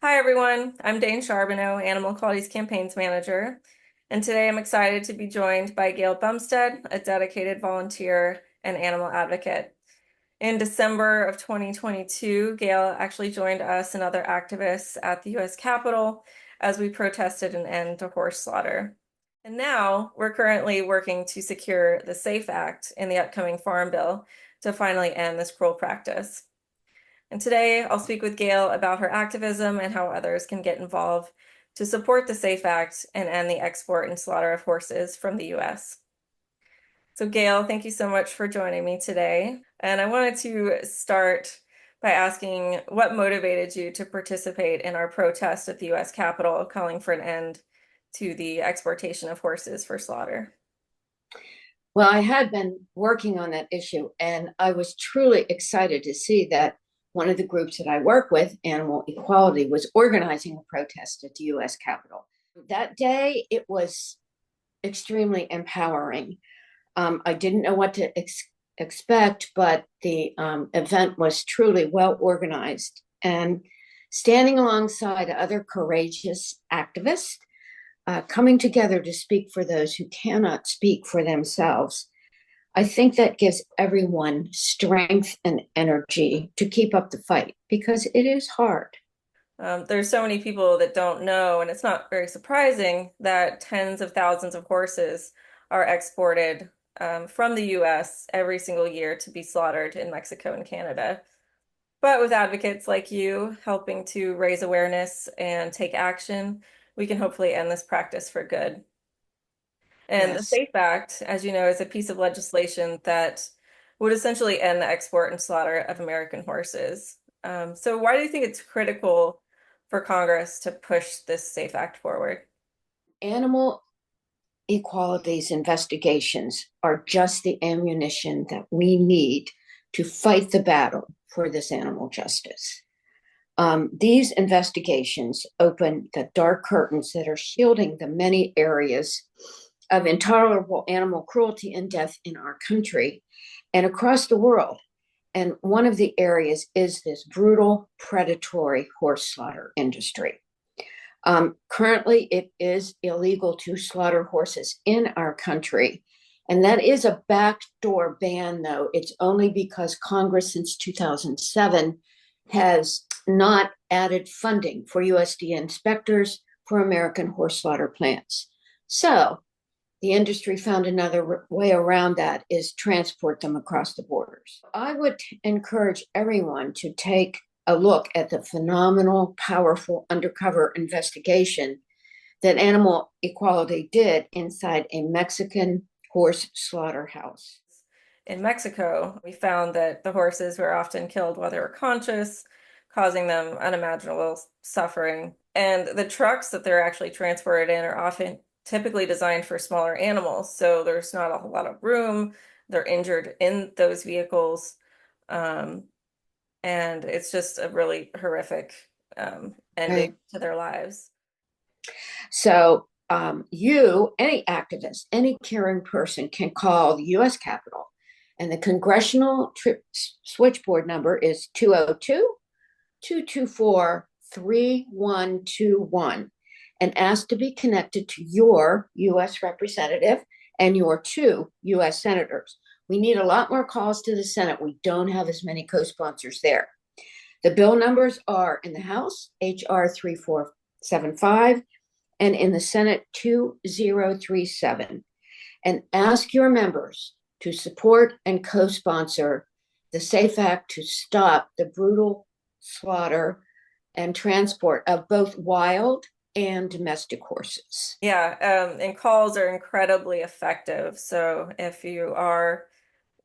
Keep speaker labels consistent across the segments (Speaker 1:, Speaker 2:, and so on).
Speaker 1: Hi, everyone. I'm Dane Charbeneau, Animal Qualities Campaigns Manager, and today I'm excited to be joined by Gail Bumsted, a dedicated volunteer and animal advocate. In December of 2022, Gail actually joined us and other activists at the U.S. Capitol as we protested an end to horse slaughter. And now we're currently working to secure the SAFE Act in the upcoming Farm Bill to finally end this cruel practice. And today I'll speak with Gail about her activism and how others can get involved to support the SAFE Act and end the export and slaughter of horses from the US. So Gail, thank you so much for joining me today. And I wanted to start by asking what motivated you to participate in our protest at the US Capitol calling for an end to the exportation of horses for slaughter.
Speaker 2: Well, I had been working on that issue, and I was truly excited to see that one of the groups that I work with, Animal Equality, was organizing a protest at the US Capitol. That day, it was extremely empowering. I didn't know what to expect, but the event was truly well organized. And standing alongside other courageous activists, coming together to speak for those who cannot speak for themselves, I think that gives everyone strength and energy to keep up the fight because it is hard.
Speaker 1: There's so many people that don't know, and it's not very surprising that tens of thousands of horses are exported from the US every single year to be slaughtered in Mexico and Canada. But with advocates like you helping to raise awareness and take action, we can hopefully end this practice for good. And the
Speaker 2: Yes.
Speaker 1: SAFE Act, as you know, is a piece of legislation that would essentially end the export and slaughter of American horses. So why do you think it's critical for Congress to push this SAFE Act forward?
Speaker 2: Animal equality's investigations are just the ammunition that we need to fight the battle for this animal justice. These investigations open the dark curtains that are shielding the many areas of intolerable animal cruelty and death in our country and across the world. And one of the areas is this brutal, predatory horse slaughter industry. Currently, it is illegal to slaughter horses in our country. And that is a backdoor ban, though. It's only because Congress since 2007 has not added funding for USDA inspectors for American horse slaughter plants. So the industry found another way around that is transport them across the borders. I would encourage everyone to take a look at the phenomenal, powerful undercover investigation that Animal Equality did inside a Mexican horse slaughterhouse.
Speaker 1: In Mexico, we found that the horses were often killed while they were conscious, causing them unimaginable suffering. And the trucks that they're actually transported in are often typically designed for smaller animals, so there's not a whole lot of room. They're injured in those vehicles. Um, and it's just a really horrific ending
Speaker 2: Right.
Speaker 1: to their lives.
Speaker 2: So, any activist, any caring person can call the US Capitol, and the Congressional Switchboard number is 202 224 3121 and ask to be connected to your US representative and your two US senators. We need a lot more calls to the Senate. We don't have as many co sponsors there. The bill numbers are in the House, H.R. 3475, and in the Senate, 2037. And ask your members to support and co sponsor the SAFE Act to stop the brutal slaughter and transport of both wild and domestic horses.
Speaker 1: Yeah, and calls are incredibly effective. So if you are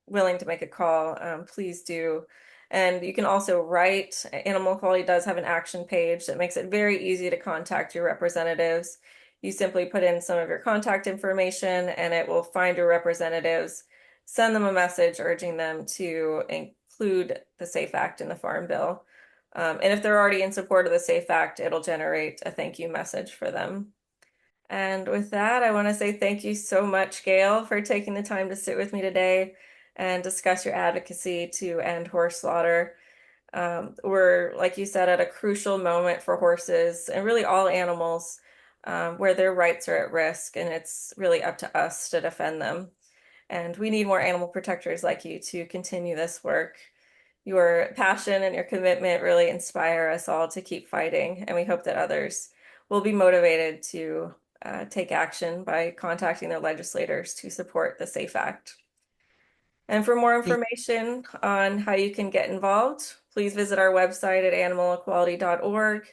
Speaker 1: willing to make a call, please do. And you can also write. Animal Quality does have an action page that makes it very easy to contact your representatives. You simply put in some of your contact information and it will find your representatives, send them a message urging them to include the SAFE Act in the Farm Bill. And if they're already in support of the SAFE Act, it'll generate a thank you message for them. And with that, I want to say thank you so much, Gail, for taking the time to sit with me today and discuss your advocacy to end horse slaughter. We're, like you said, at a crucial moment for horses and really all animals, where their rights are at risk, and it's really up to us to defend them. And we need more animal protectors like you to continue this work. Your passion and your commitment really inspire us all to keep fighting, and we hope that others will be motivated to take action by contacting their legislators to support the SAFE Act. And for more information on how you can get involved, please visit our website at animalequality.org.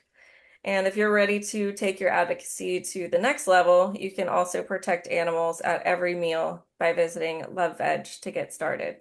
Speaker 1: And if you're ready to take your advocacy to the next level, you can also protect animals at every meal by visiting Love Veg to get started.